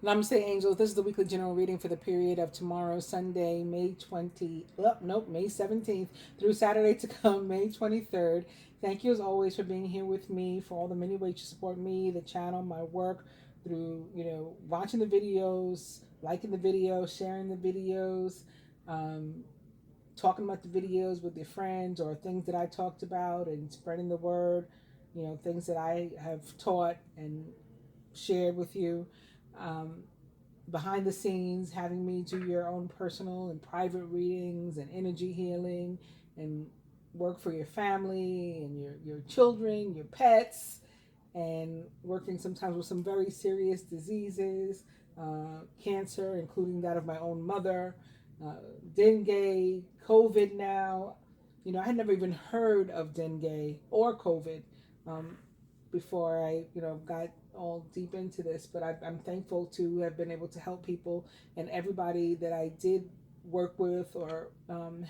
Namaste, angels. This is the weekly general reading for the period of tomorrow, Sunday, May 17th, through Saturday to come, May 23rd. Thank you as always for being here with me, for all the many ways you support me, the channel, my work, through, watching the videos, liking the videos, sharing the videos, um, talking about the videos with your friends or things that I talked about and spreading the word, things that I have taught and shared with you. Um, Behind the scenes, having me do your own personal and private readings and energy healing and work for your family and your children, your pets, and working sometimes with some very serious diseases, cancer, including that of my own mother, uh, dengue, COVID now. I had never even heard of dengue or COVID um, before I, got all deep into this. But I'm thankful to have been able to help people, and everybody that I did work with or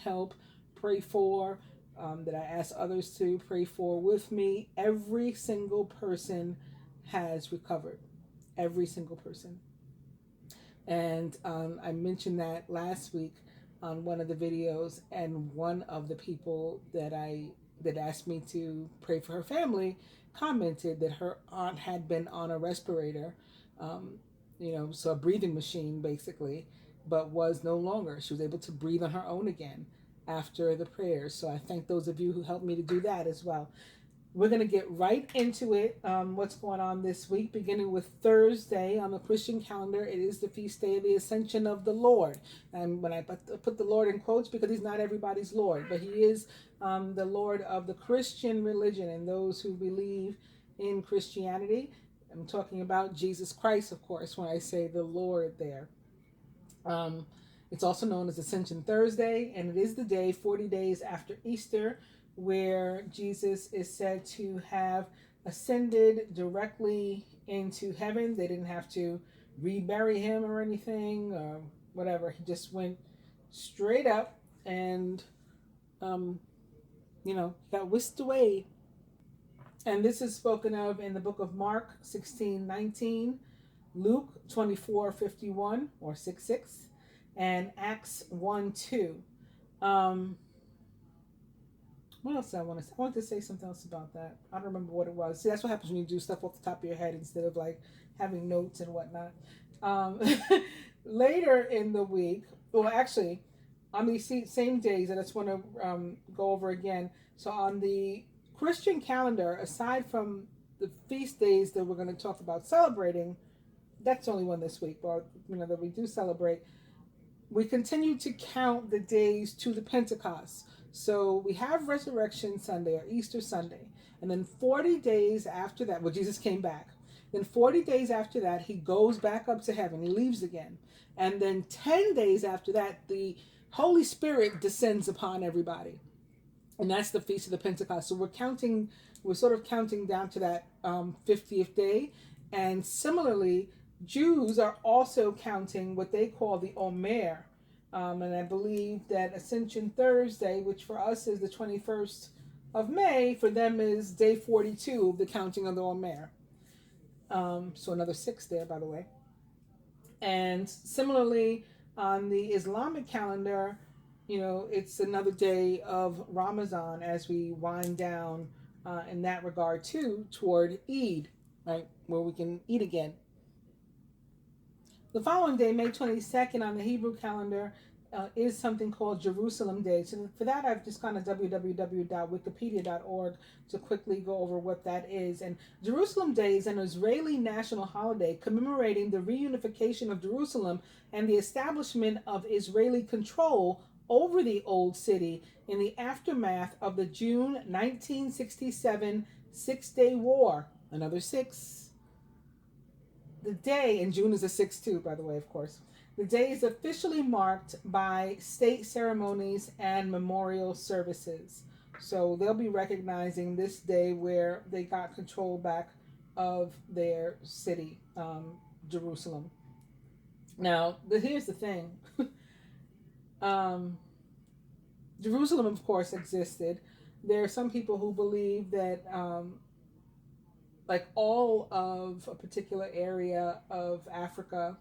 help, pray for, that I asked others to pray for with me. Every single person has recovered. Every single person. And I mentioned that last week on one of the videos, and one of the people that asked me to pray for her family commented that her aunt had been on a respirator, um, so a breathing machine basically, but was no longer. She was able to breathe on her own again after the prayers. So I thank those of you who helped me to do that as well. We're going to get right into it. What's going on this week, beginning with Thursday on the Christian calendar. It is the feast day of the Ascension of the Lord. And when I put the Lord in quotes, because he's not everybody's Lord, but he is the Lord of the Christian religion and those who believe in Christianity. I'm talking about Jesus Christ, of course, when I say the Lord there. Um, it's also known as Ascension Thursday, and it is the day 40 days after Easter where Jesus is said to have ascended directly into heaven. They didn't have to rebury him or anything or whatever. He just went straight up and, um, got whisked away. And this is spoken of in the book of Mark 16:19, Luke 24:51 or 6:6, and Acts 1:2. Um, what else did I want to say? I wanted to say something else about that. I don't remember what it was. See, that's what happens when you do stuff off the top of your head instead of like having notes and whatnot. Um, Later in the week, well, actually, on these same days, I just want to go over again. So on the Christian calendar, aside from the feast days that we're going to talk about celebrating, that's only one this week, but that we do celebrate. We continue to count the days to the Pentecost. So we have Resurrection Sunday or Easter Sunday, and then 40 days after that, well, Jesus came back. Then 40 days after that, he goes back up to heaven. He leaves again. And then 10 days after that, the Holy Spirit descends upon everybody. And that's the Feast of the Pentecost. So we're sort of counting down to that 50th day. And similarly, Jews are also counting what they call the Omer. And I believe that Ascension Thursday, which for us is the 21st of May, for them is day 42 of the counting of the Omer. So another 6 there, by the way. And similarly, on the Islamic calendar, it's another day of Ramadan as we wind down in that regard too toward Eid, right, where we can eat again. The following day, May 22nd, on the Hebrew calendar, is something called Jerusalem Day. So for that, I've just gone to www.wikipedia.org to quickly go over what that is. And Jerusalem Day is an Israeli national holiday commemorating the reunification of Jerusalem and the establishment of Israeli control over the Old City in the aftermath of the June 1967 Six-Day War. Another six. The day, and June is a 6 too, by the way, of course. The day is officially marked by state ceremonies and memorial services. So they'll be recognizing this day where they got control back of their city, Jerusalem. Now, here's the thing. Jerusalem, of course, existed. There are some people who believe that like all of a particular area of Africa,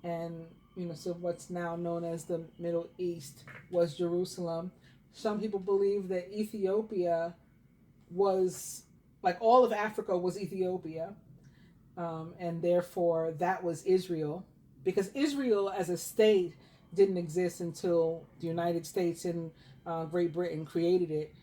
and so what's now known as the Middle East was Jerusalem. Some people believe that Ethiopia was, like, all of Africa was Ethiopia, and therefore that was Israel, because Israel as a state didn't exist until the United States and Great Britain created it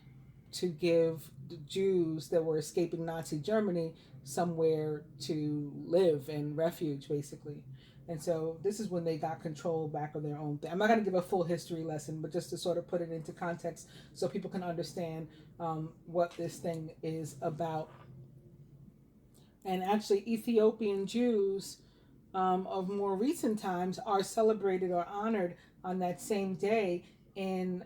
to give the Jews that were escaping Nazi Germany somewhere to live and refuge, basically. And so this is when they got control back of their own thing. I'm not going to give a full history lesson, but just to sort of put it into context so people can understand what this thing is about. And actually, Ethiopian Jews of more recent times are celebrated or honored on that same day in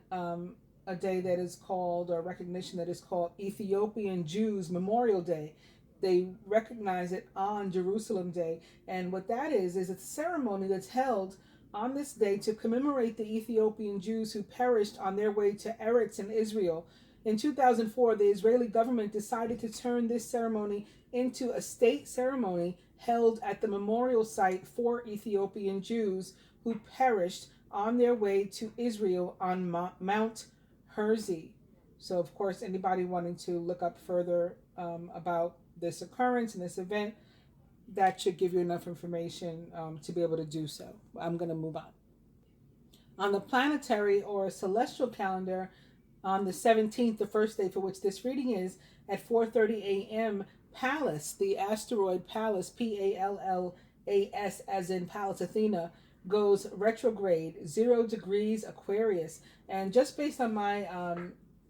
a day that is called, or recognition that is called, Ethiopian Jews Memorial Day. They recognize it on Jerusalem Day. And what that is a ceremony that's held on this day to commemorate the Ethiopian Jews who perished on their way to Eretz in Israel. In 2004, the Israeli government decided to turn this ceremony into a state ceremony held at the memorial site for Ethiopian Jews who perished on their way to Israel on Mount Herzl. So, of course, anybody wanting to look up further about this occurrence and this event, that should give you enough information to be able to do so. I'm going to move on. On the planetary or celestial calendar, on the 17th, the first day for which this reading is, at 4:30 a.m., Pallas, the asteroid Pallas, Pallas, as in Pallas Athena, goes retrograde, 0 degrees Aquarius. And just based on my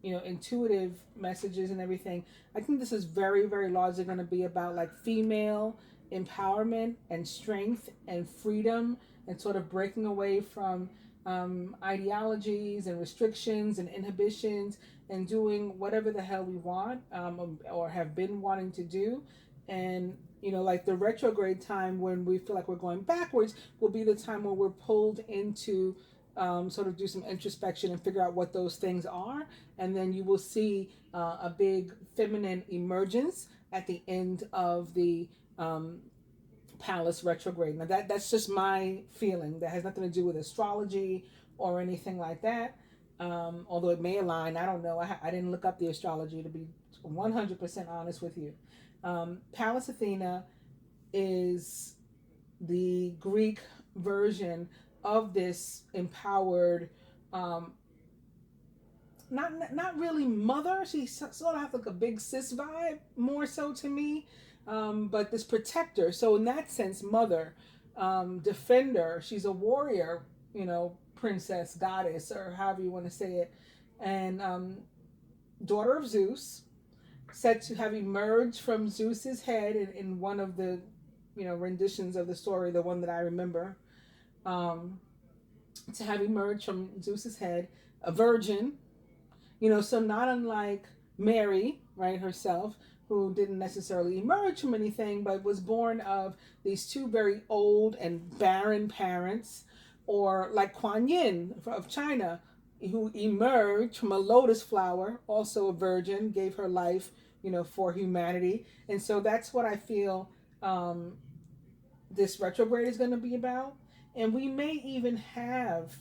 intuitive messages and everything, I think this is very, very largely going to be about like female empowerment and strength and freedom, and sort of breaking away from ideologies and restrictions and inhibitions, and doing whatever the hell we want or have been wanting to do. And like the retrograde time, when we feel like we're going backwards, will be the time where we're pulled into sort of do some introspection and figure out what those things are. And then you will see a big feminine emergence at the end of the Pallas retrograde. Now that's just my feeling. That has nothing to do with astrology or anything like that. Although it may align, I don't know. I didn't look up the astrology, to be 100% honest with you. Pallas Athena is the Greek version of this empowered, not really mother. She sort of has like a big sis vibe, more so to me. But this protector. So in that sense, mother, defender. She's a warrior, princess, goddess, or however you want to say it, and daughter of Zeus, said to have emerged from Zeus's head in one of the renditions of the story, the one that I remember, to have emerged from Zeus's head, a virgin, so not unlike Mary, right, herself, who didn't necessarily emerge from anything, but was born of these two very old and barren parents, or like Kuan Yin of China, who emerged from a lotus flower, also a virgin, gave her life, for humanity. And so that's what I feel this retrograde is going to be about. And we may even have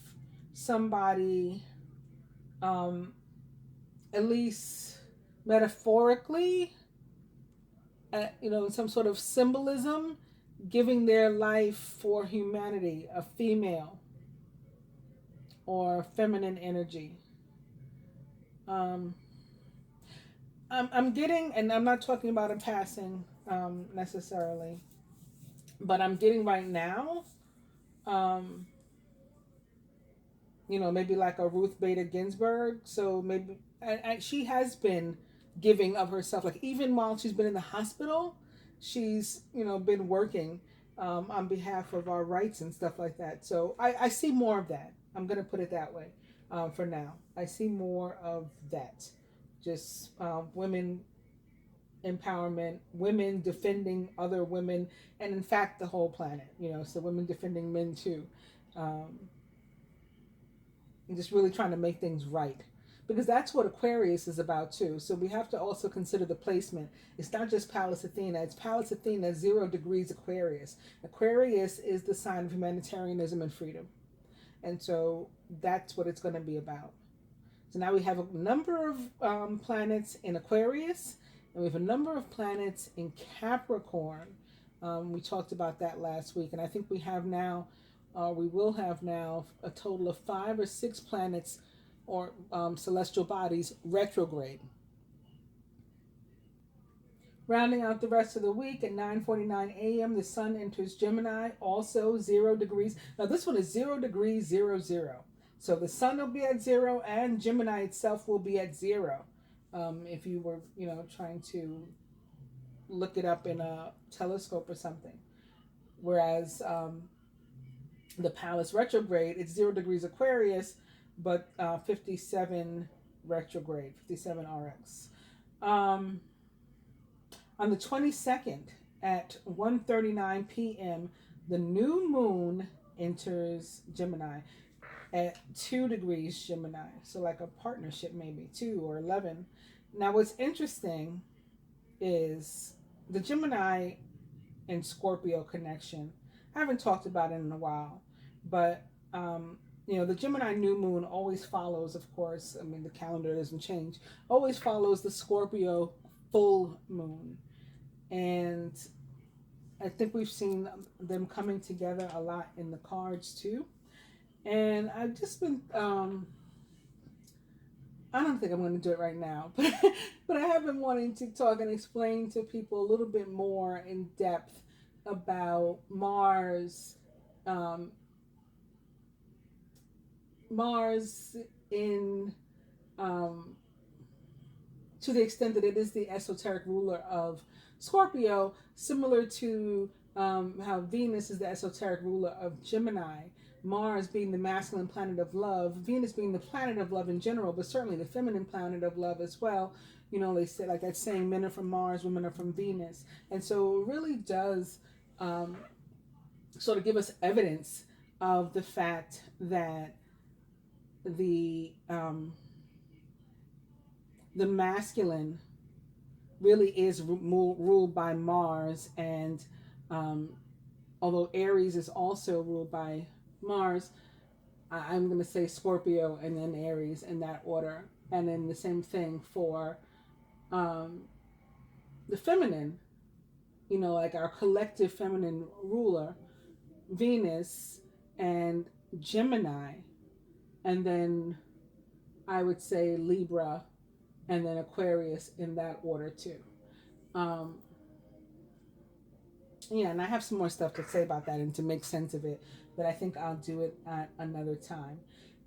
somebody, at least metaphorically, some sort of symbolism, giving their life for humanity, a female or feminine energy. I'm getting, and I'm not talking about in passing necessarily, but I'm getting right now, maybe like a Ruth Bader Ginsburg. So maybe, and she has been giving of herself, like even while she's been in the hospital, she's been working on behalf of our rights and stuff like that. So I see more of that. I'm gonna put it that way for now. I see more of that, just women empowerment, women defending other women, and in fact the whole planet, so women defending men too, and just really trying to make things right. because that's what Aquarius is about too. So we have to also consider the placement. It's not just Pallas Athena, it's Pallas Athena 0 degrees Aquarius. Aquarius is the sign of humanitarianism and freedom. And so that's what it's going to be about. So now we have a number of planets in Aquarius, and we have a number of planets in Capricorn. We talked about that last week, and I think we will have now a total of 5 or 6 planets or celestial bodies retrograde. Rounding out the rest of the week at 9:49 a.m., the sun enters Gemini, also 0 degrees. Now this one is 0 degrees 00. So the sun will be at 0 and Gemini itself will be at 0. If you were, trying to look it up in a telescope or something. Whereas the Pallas retrograde, it's 0 degrees Aquarius, but 57 retrograde, 57 RX. On the 22nd at 1:39 p.m., the new moon enters Gemini at 2 degrees Gemini. So like a partnership, maybe 2 or 11. Now what's interesting is the Gemini and Scorpio connection. I haven't talked about it in a while, but the Gemini new moon always follows, of course, the calendar doesn't change, always follows the Scorpio full moon. And I think we've seen them coming together a lot in the cards too. And I've just been, I don't think I'm going to do it right now, but I have been wanting to talk and explain to people a little bit more in depth about Mars, in, to the extent that it is the esoteric ruler of Scorpio, similar to how Venus is the esoteric ruler of Gemini. Mars being the masculine planet of love, Venus being the planet of love in general, but certainly the feminine planet of love as well. They say, like that saying, men are from Mars, women are from Venus. And so it really does sort of give us evidence of the fact that the masculine really is ruled by Mars, and although Aries is also ruled by Mars, I'm going to say Scorpio and then Aries in that order. And then the same thing for the feminine, like our collective feminine ruler, Venus and Gemini. And then I would say Libra and then Aquarius in that order too. And I have some more stuff to say about that and to make sense of it, but I think I'll do it at another time.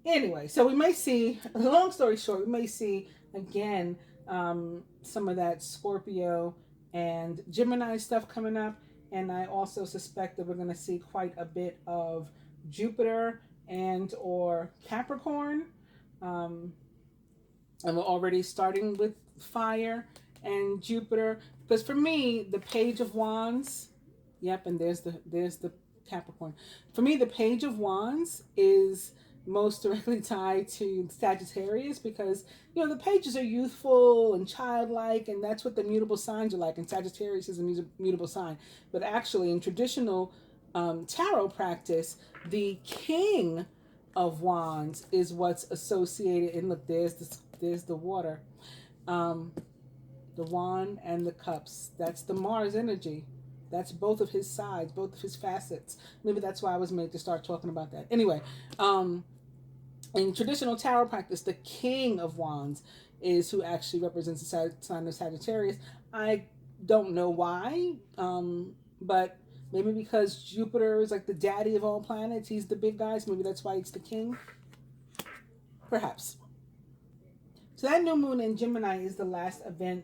Anyway, so we may see, long story short, we may see again some of that Scorpio and Gemini stuff coming up, and I also suspect that we're going to see quite a bit of Jupiter and or Capricorn, and we're already starting with fire and Jupiter, because for me the Page of Wands, yep, and there's the Capricorn. For me, the Page of Wands is most directly tied to Sagittarius, because the pages are youthful and childlike, and that's what the mutable signs are like, and Sagittarius is a mutable sign. But actually in traditional tarot practice, the King of Wands is what's associated, and look, there's the water, the wand and the cups. That's the Mars energy. That's both of his sides, both of his facets. Maybe that's why I was made to start talking about that. Anyway, in traditional tarot practice, the King of Wands is who actually represents the sign of Sagittarius. I don't know why, but maybe because Jupiter is like the daddy of all planets. He's the big guy, so maybe that's why it's the king. Perhaps. So that new moon in Gemini is the last event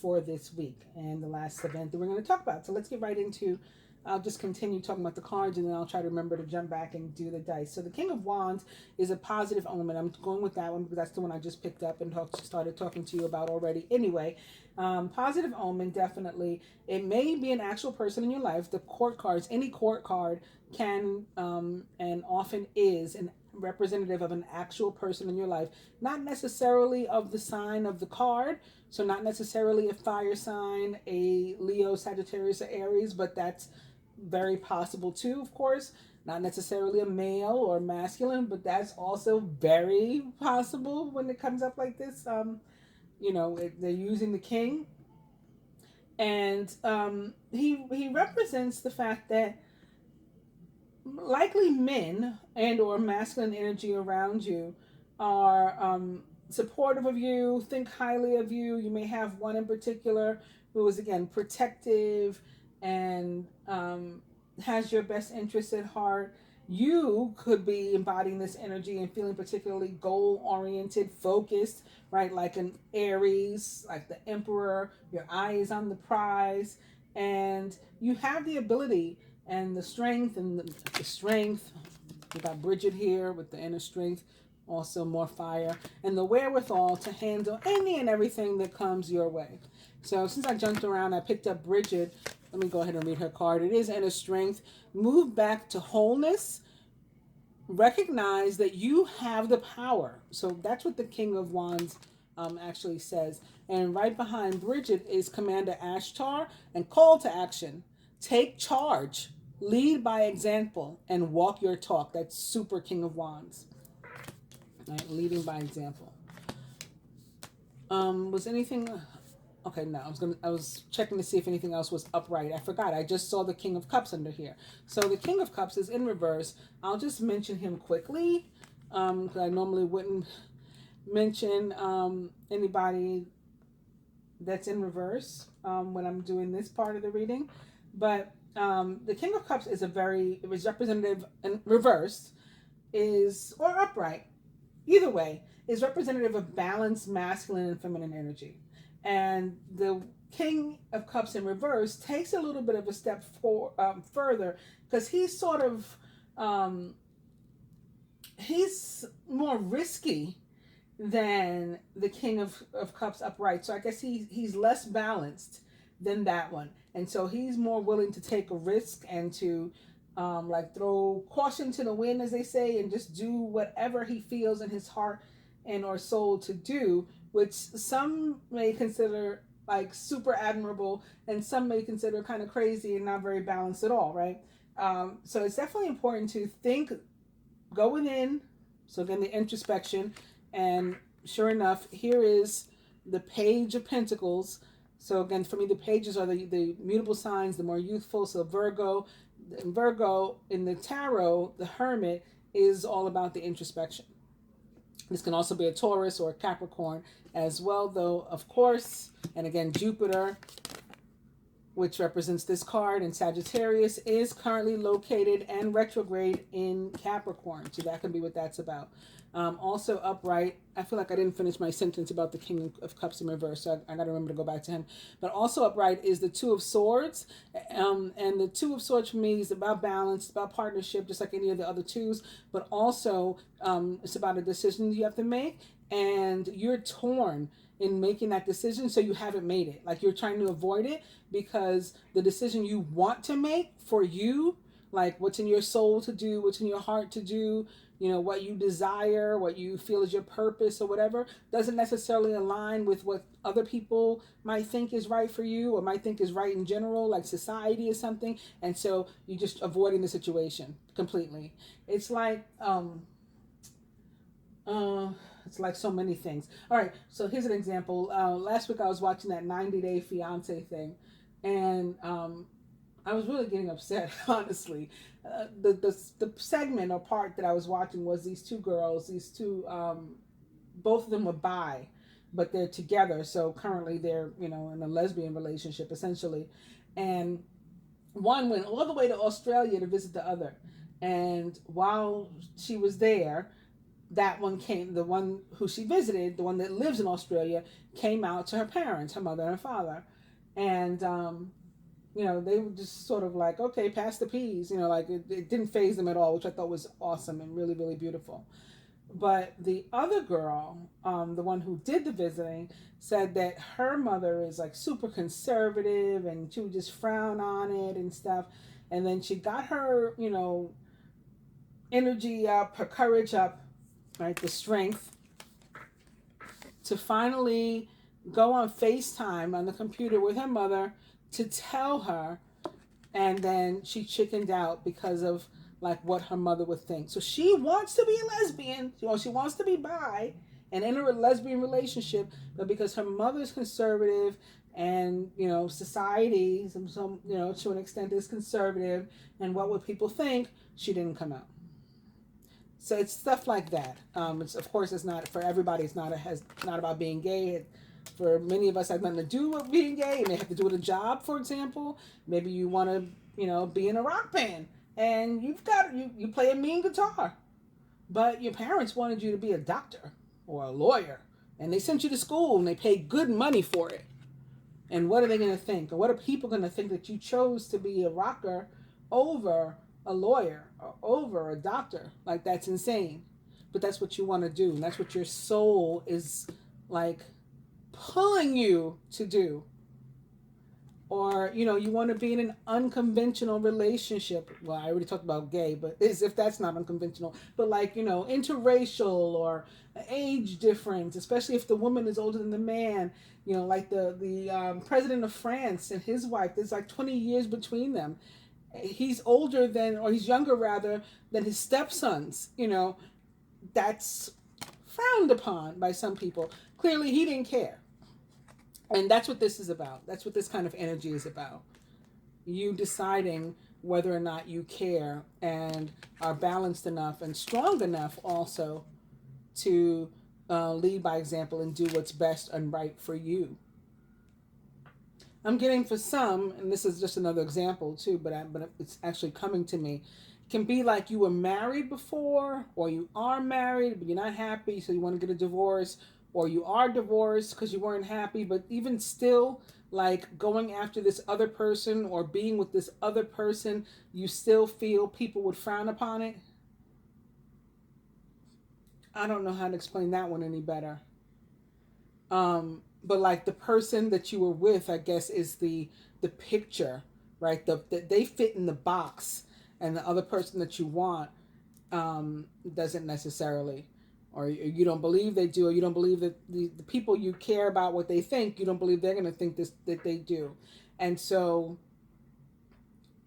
for this week, and the last event that we're going to talk about. So let's get right into, I'll just continue talking about the cards, and then I'll try to remember to jump back and do the dice. So the King of Wands is a positive omen. I'm going with that one because that's the one I just picked up and started talking to you about already. Anyway, positive omen, definitely. It may be an actual person in your life. The court cards, any court card can and often is an representative of an actual person in your life, not necessarily of the sign of the card, so not necessarily a fire sign, a Leo, Sagittarius, or Aries, but that's very possible too, of course. Not necessarily a male or masculine, but that's also very possible when it comes up like this. They're using the king, and he represents the fact that likely men and or masculine energy around you are supportive of you, think highly of you. You may have one in particular who is, again, protective and has your best interests at heart. You could be embodying this energy and feeling particularly goal-oriented, focused, right? Like an Aries, like the Emperor. Your eye is on the prize, and you have the ability and the strength We got Bridget here with the inner strength, also more fire, and the wherewithal to handle any and everything that comes your way. So since I jumped around, I picked up Bridget. Let me go ahead and read her card. It is inner strength. Move back to wholeness. Recognize that you have the power. So that's what the King of Wands actually says. And right behind Bridget is Commander Ashtar and call to action. Take charge. Lead by example and walk your talk. That's super King of Wands. Right, leading by example. Was anything... Okay, no, I was checking to see if anything else was upright. I forgot. I just saw the King of Cups under here. So the King of Cups is in reverse. I'll just mention him quickly, because I normally wouldn't mention anybody that's in reverse when I'm doing this part of the reading. But the King of Cups is representative in reverse, or upright, either way, is representative of balanced masculine and feminine energy. And the King of Cups in reverse takes a little bit of a step further, because he's sort of, he's more risky than the King of Cups upright. So I guess he's less balanced than that one. And so he's more willing to take a risk and to throw caution to the wind, as they say, and just do whatever he feels in his heart and or soul to do, which some may consider like super admirable and some may consider kind of crazy and not very balanced at all, right? So it's definitely important to go within. So again, the introspection, and sure enough, here is the Page of Pentacles. So again, for me, the pages are the mutable signs, the more youthful. So Virgo in the tarot, the Hermit is all about the introspection. This can also be a Taurus or a Capricorn as well, though, of course. And again, Jupiter, which represents this card, and Sagittarius is currently located and retrograde in Capricorn. So that can be what that's about. Also upright, I feel like I didn't finish my sentence about the King of Cups in reverse, so I got to remember to go back to him. But also upright is the Two of Swords. And the Two of Swords for me is about balance, about partnership, just like any of the other twos. But also it's about a decision you have to make, and you're torn in making that decision, so you haven't made it. Like you're trying to avoid it because the decision you want to make for you, like what's in your soul to do, what's in your heart to do, what you desire, what you feel is your purpose or whatever, doesn't necessarily align with what other people might think is right for you or might think is right in general, like society or something. And so you're just avoiding the situation completely. It's like, it's like so many things. All right, so here's an example. Last week I was watching that 90-Day Fiance thing, and I was really getting upset, honestly. The segment or part that I was watching was these two girls, both of them were bi, but they're together. So currently they're, in a lesbian relationship, essentially. And one went all the way to Australia to visit the other. And while she was there, the one who she visited, the one that lives in Australia, came out to her parents, her mother and her father. And, they were just sort of like, okay, pass the peas, it didn't faze them at all, which I thought was awesome and really, really beautiful. But the other girl, the one who did the visiting, said that her mother is like super conservative and she would just frown on it and stuff. And then she got her, energy up, her courage up, right? The strength to finally go on FaceTime on the computer with her mother to tell her, and then she chickened out because of like what her mother would think. So she wants to be a lesbian, or she wants to be bi and enter a lesbian relationship, but because her mother's conservative and society, some to an extent is conservative, and what would people think, she didn't come out. So it's stuff like that. It's, of course, it's not for everybody. It's not about being gay. For many of us, it has nothing to do with being gay. It may have to do with a job, for example. Maybe you want to, be in a rock band, and you play a mean guitar, but your parents wanted you to be a doctor or a lawyer, and they sent you to school and they paid good money for it. And what are they going to think? Or what are people going to think that you chose to be a rocker over a lawyer or over a doctor? Like, that's insane. But that's what you want to do. And that's what your soul is like pulling you to do. Or, you want to be in an unconventional relationship. Well, I already talked about gay, but as if that's not unconventional. But like, interracial or age difference, especially if the woman is older than the man. Like the president of France and his wife, there's like 20 years between them. He's older than, or he's younger rather, than his stepsons. That's frowned upon by some people. Clearly, he didn't care. And that's what this is about. That's what this kind of energy is about. You deciding whether or not you care and are balanced enough and strong enough also to lead by example and do what's best and right for you. I'm getting for some, and this is just another example too, but it's actually coming to me. It can be like you were married before, or you are married, but you're not happy, so you want to get a divorce, or you are divorced because you weren't happy, but even still, like going after this other person or being with this other person, you still feel people would frown upon it. I don't know how to explain that one any better. But like the person that you were with, I guess, is the picture, right? They fit in the box, and the other person that you want doesn't necessarily, or you don't believe they do, or you don't believe that the people you care about what they think, you don't believe they're going to think this that they do, and so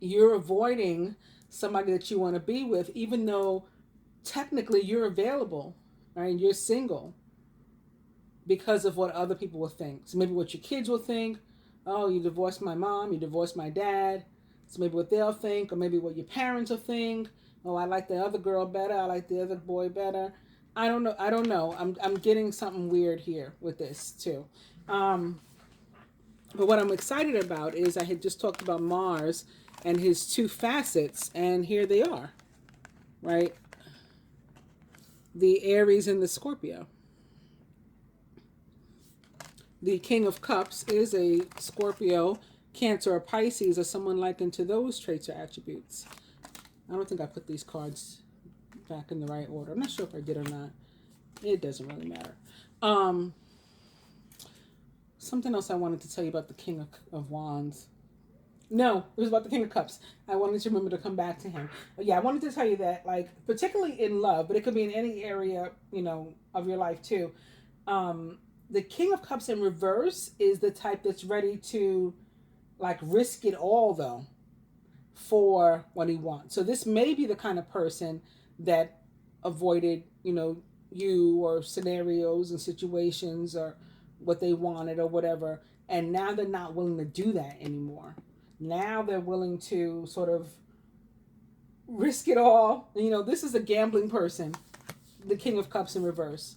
you're avoiding somebody that you want to be with, even though technically you're available, right? You're single. Because of what other people will think. So maybe what your kids will think. Oh, you divorced my mom, you divorced my dad. So maybe what they'll think, or maybe what your parents will think. Oh, I like the other girl better, I like the other boy better. I don't know. I'm getting something weird here with this too. But what I'm excited about is I had just talked about Mars and his two facets, and here they are, right? The Aries and the Scorpio. The King of Cups is a Scorpio, Cancer, or Pisces, or someone likened to those traits or attributes. I don't think I put these cards back in the right order. I'm not sure if I did or not. It doesn't really matter. Something else I wanted to tell you about the King of Wands. No, it was about the King of Cups. I wanted to remember to come back to him. But yeah, I wanted to tell you that, like, particularly in love, but it could be in any area, of your life too. The King of Cups in reverse is the type that's ready to, like, risk it all, though, for what he wants. So this may be the kind of person that avoided, you or scenarios and situations or what they wanted or whatever. And now they're not willing to do that anymore. Now they're willing to sort of risk it all. This is a gambling person, the King of Cups in reverse.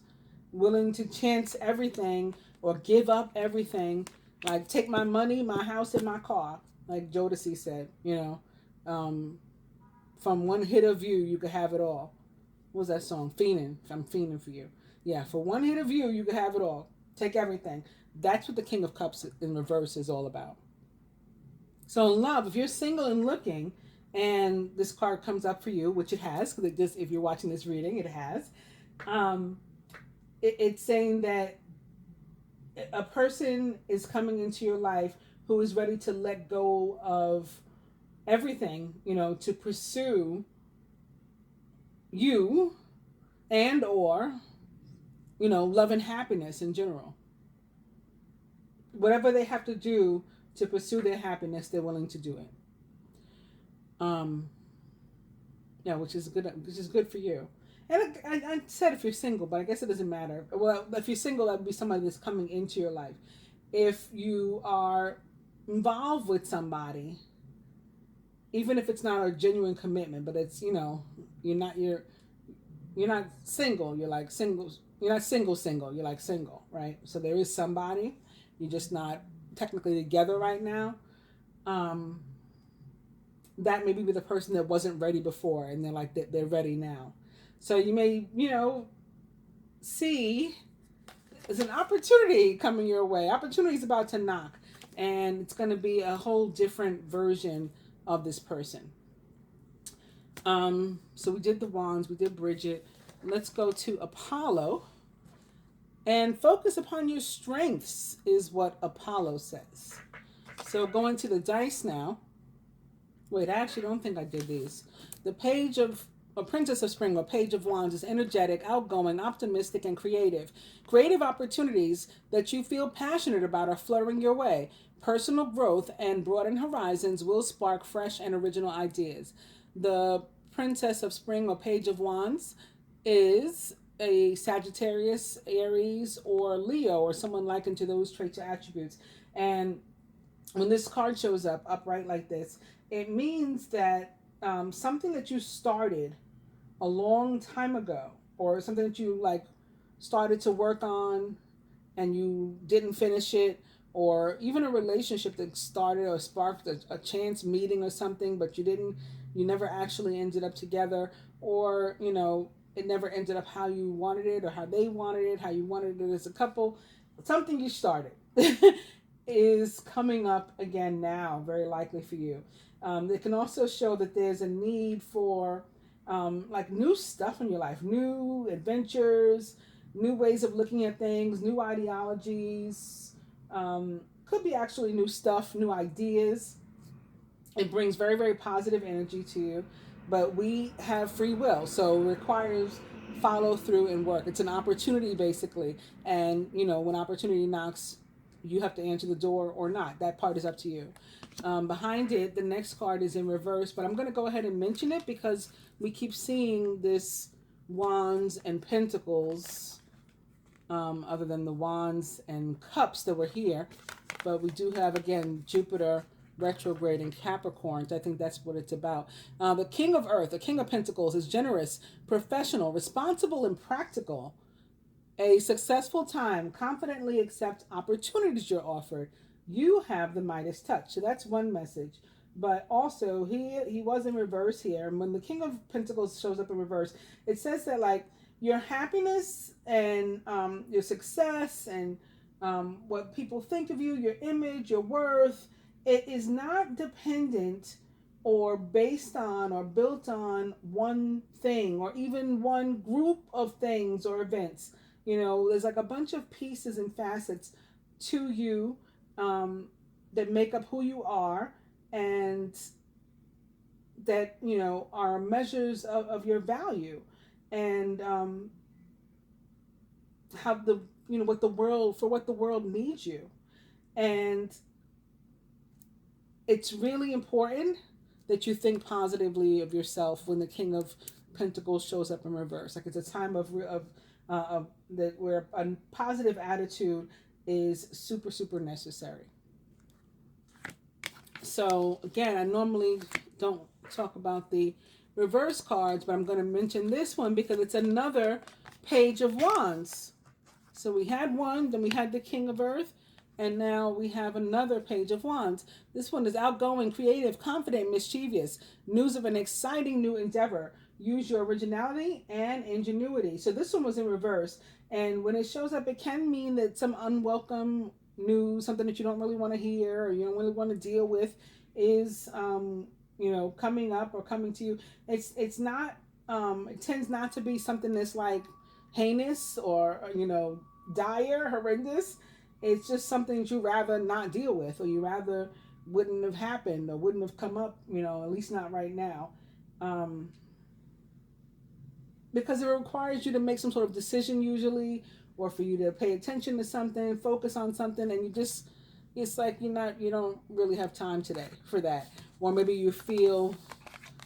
Willing to chance everything or give up everything, like take my money, my house, and my car, like Jodeci said. From one hit of you, you could have it all. What was that song? Fiending. I'm fiending for you. Yeah, for one hit of you could have it all. Take everything. That's what the King of Cups in reverse is all about. So in love, if you're single and looking, and this card comes up for you, which it has, because if you're watching this reading, it has. It's saying that a person is coming into your life who is ready to let go of everything, to pursue you and or, love and happiness in general. Whatever they have to do to pursue their happiness, they're willing to do it. Yeah, which is good. Which is good for you. And I said if you're single, but I guess it doesn't matter. Well, if you're single, that would be somebody that's coming into your life. If you are involved with somebody, even if it's not a genuine commitment, but it's you're not single. You're like single. You're not single. You're like single, right? So there is somebody. You're just not technically together right now. That may be the person that wasn't ready before, and they're like they're ready now. So you may see there's an opportunity coming your way. Opportunity is about to knock, and it's going to be a whole different version of this person. So we did the wands, we did Bridget. Let's go to Apollo. And focus upon your strengths is what Apollo says. So going to the dice now. Wait, I actually don't think I did these. The page of a Princess of Spring or Page of Wands is energetic, outgoing, optimistic, and creative. Creative opportunities that you feel passionate about are fluttering your way. Personal growth and broadened horizons will spark fresh and original ideas. The Princess of Spring or Page of Wands is a Sagittarius, Aries, or Leo, or someone likened to those traits or attributes. And when this card shows up upright like this, it means that something that you started a long time ago, or something that you started to work on and you didn't finish it, or even a relationship that started or sparked a chance meeting or something, but you never actually ended up together, or it never ended up how you wanted it, or how they wanted it, how you wanted it as a couple. Something you started is coming up again now, very likely for you. It can also show that there's a need for new stuff in your life, new adventures, new ways of looking at things, new ideologies. Could be actually new stuff, new ideas. It brings very, very positive energy to you. But we have free will, so it requires follow through and work. It's an opportunity, basically. And, when opportunity knocks, you have to answer the door or not. That part is up to you. Behind it, the next card is in reverse, but I'm going to go ahead and mention it because we keep seeing this Wands and Pentacles, other than the Wands and Cups that were here. But we do have, again, Jupiter retrograde in Capricorn. I think that's what it's about. The King of Earth, the King of Pentacles, is generous, professional, responsible, and practical. A successful time, confidently accept opportunities you're offered. You have the Midas touch. So that's one message. But also, he was in reverse here. And when the King of Pentacles shows up in reverse, it says that your happiness and your success and what people think of you, your image, your worth, it is not dependent or based on or built on one thing or even one group of things or events. There's a bunch of pieces and facets to you that make up who you are, and that are measures of your value, and how what the world needs you. And it's really important that you think positively of yourself when the King of Pentacles shows up in reverse. It's a time of that where a positive attitude is super, super necessary. So again, I normally don't talk about the reverse cards, but I'm going to mention this one because it's another Page of Wands. So we had one, then we had the King of Earth, and now we have another Page of Wands. This one is outgoing, creative, confident, mischievous. News of an exciting new endeavor. Use your originality and ingenuity. So this one was in reverse. And when it shows up, it can mean that some unwelcome news, something that you don't really want to hear or you don't really want to deal with is, coming up or coming to you. It's not, it tends not to be something that's heinous or, dire, horrendous. It's just something that you rather not deal with, or you rather wouldn't have happened or wouldn't have come up, at least not right now. because it requires you to make some sort of decision usually, or for you to pay attention to something, focus on something, and you just, it's like you don't really have time today for that. Or maybe you feel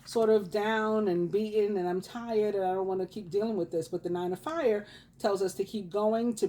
sort of down and beaten and I'm tired and I don't want to keep dealing with this. But the Nine of Fire tells us to keep going, to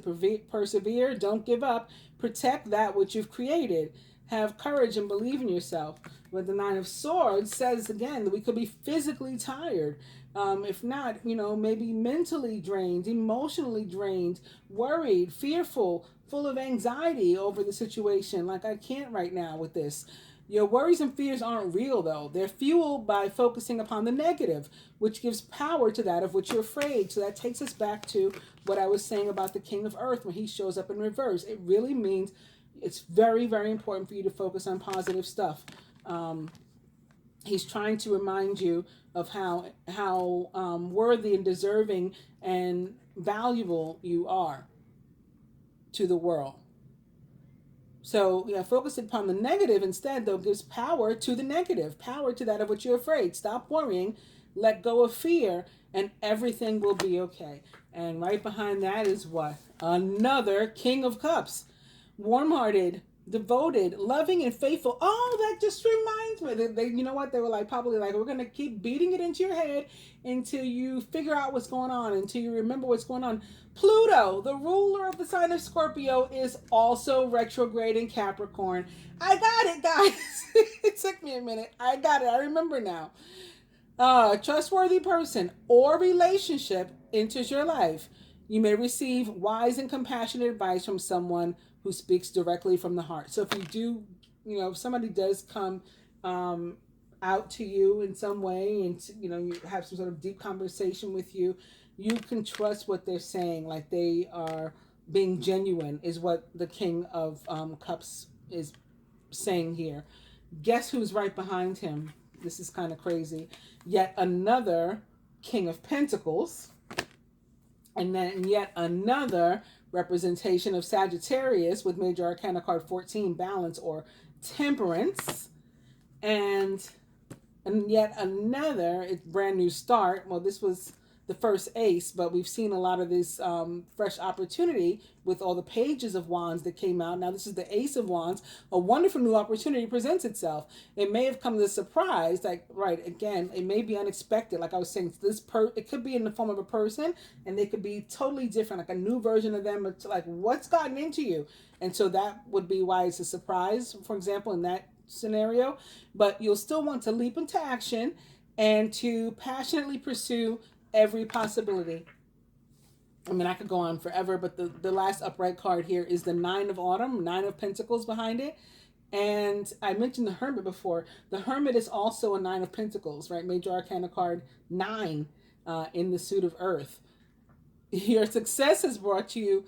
persevere, don't give up, protect that which you've created, have courage and believe in yourself. But the Nine of Swords says again that we could be physically tired, if not, maybe mentally drained, emotionally drained, worried, fearful, full of anxiety over the situation. Like, I can't right now with this. Your worries and fears aren't real, though. They're fueled by focusing upon the negative, which gives power to that of which you're afraid. So that takes us back to what I was saying about the King of Earth when he shows up in reverse. It really means it's very, very important for you to focus on positive stuff. He's trying to remind you of how worthy and deserving and valuable you are to the world. So, focus upon the negative instead, though, gives power to the negative, power to that of which you're afraid. Stop worrying, let go of fear, and everything will be okay. And right behind that is what? Another King of Cups. Warm-hearted, devoted, loving, and faithful. Oh, that just reminds me. They you know what? They were probably like, we're going to keep beating it into your head until you figure out what's going on, until you remember what's going on. Pluto, the ruler of the sign of Scorpio, is also retrograde in Capricorn. I got it, guys. It took me a minute. I got it. I remember now. A trustworthy person or relationship enters your life. You may receive wise and compassionate advice from someone who speaks directly from the heart. So if you do, if somebody does come out to you in some way and, you have some sort of deep conversation with you, you can trust what they're saying. Like, they are being genuine is what the King of Cups is saying here. Guess who's right behind him? This is kind of crazy. Yet another King of Pentacles. And then yet another representation of Sagittarius with Major Arcana card 14, Balance or Temperance. And yet another, it's Brand New Start. Well, this was the first ace, but we've seen a lot of this fresh opportunity with all the pages of wands that came out. Now this is the Ace of Wands. A wonderful new opportunity presents itself. It may have come as a surprise, again, it may be unexpected. Like I was saying, it could be in the form of a person, and they could be totally different, like a new version of them. It's like, what's gotten into you? And so that would be why it's a surprise, for example, in that scenario. But you'll still want to leap into action and to passionately pursue every possibility. I mean, I could go on forever, but the last upright card here is the Nine of Autumn, Nine of Pentacles behind it. And I mentioned the Hermit before. The Hermit is also a Nine of Pentacles, right? Major Arcana card 9 in the suit of Earth. Your success has brought you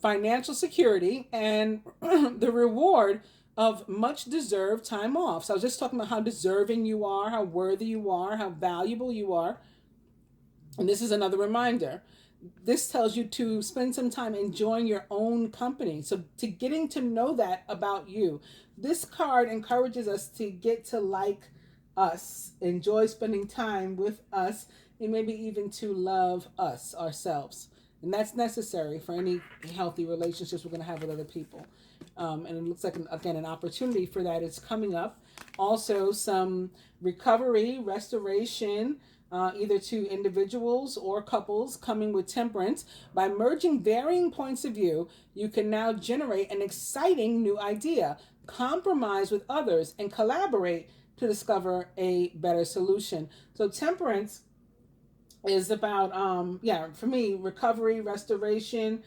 financial security and the reward of much deserved time off. So I was just talking about how deserving you are, how worthy you are, how valuable you are. And this is another reminder. This tells you to spend some time enjoying your own company. So to getting to know that about you. This card encourages us to get to like us, enjoy spending time with us, and maybe even to love us ourselves. And that's necessary for any healthy relationships we're going to have with other people. And it looks like, again, an opportunity for that is coming up. Also, some recovery, restoration, either to individuals or couples coming with temperance. By merging varying points of view, you can now generate an exciting new idea, compromise with others, and collaborate to discover a better solution. So temperance is about, for me, recovery, restoration,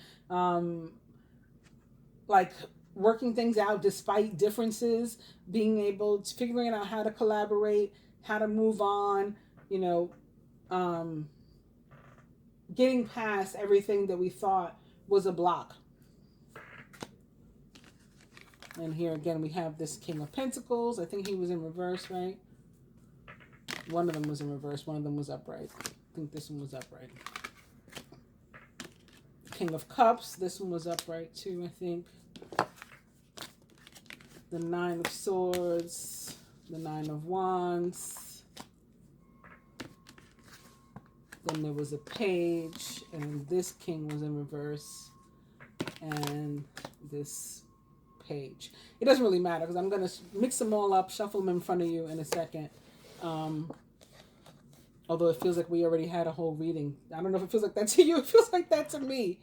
like working things out despite differences, being able to figuring out how to collaborate, how to move on, getting past everything that we thought was a block. And here again, we have this King of Pentacles. I think he was in reverse, right? One of them was in reverse. One of them was upright. I think this one was upright. King of Cups. This one was upright too, I think. The Nine of Swords. The Nine of Wands. Then there was a page, and this king was in reverse, and this page. It doesn't really matter because I'm going to mix them all up, shuffle them in front of you in a second. Although it feels like we already had a whole reading. I don't know if it feels like that to you. It feels like that to me.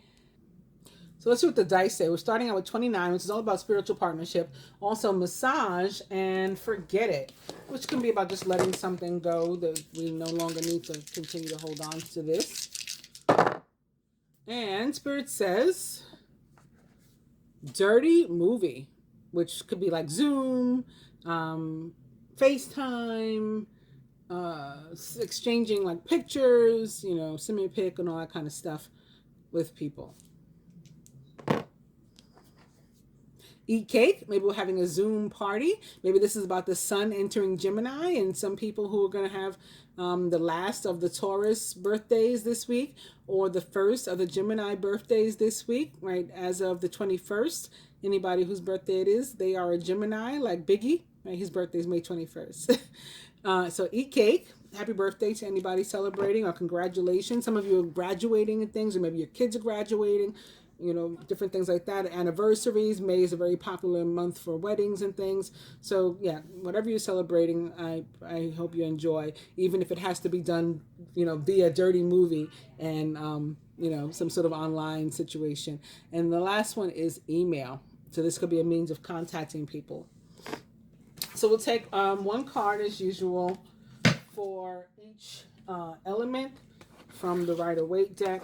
So let's see what the dice say. We're starting out with 29, which is all about spiritual partnership. Also massage and forget it, which can be about just letting something go that we no longer need to continue to hold on to this. And Spirit says dirty movie, which could be like Zoom, FaceTime, exchanging like pictures, you know, send me a pic and all that kind of stuff with people. Eat cake. Maybe we're having a Zoom party. Maybe this is about the sun entering Gemini and some people who are going to have the last of the Taurus birthdays this week or the first of the Gemini birthdays this week, right? As of the 21st, anybody whose birthday it is, they are a Gemini, like Biggie, right? His birthday is May 21st. So eat cake. Happy birthday to anybody celebrating or congratulations. Some of you are graduating and things, or maybe your kids are graduating. You know, different things like that. Anniversaries. May is a very popular month for weddings and things. So yeah, whatever you're celebrating, I hope you enjoy, even if it has to be done, you know, via dirty movie and, you know, some sort of online situation. And the last one is email. So this could be a means of contacting people. So we'll take one card as usual for each element from the Rider-Waite deck.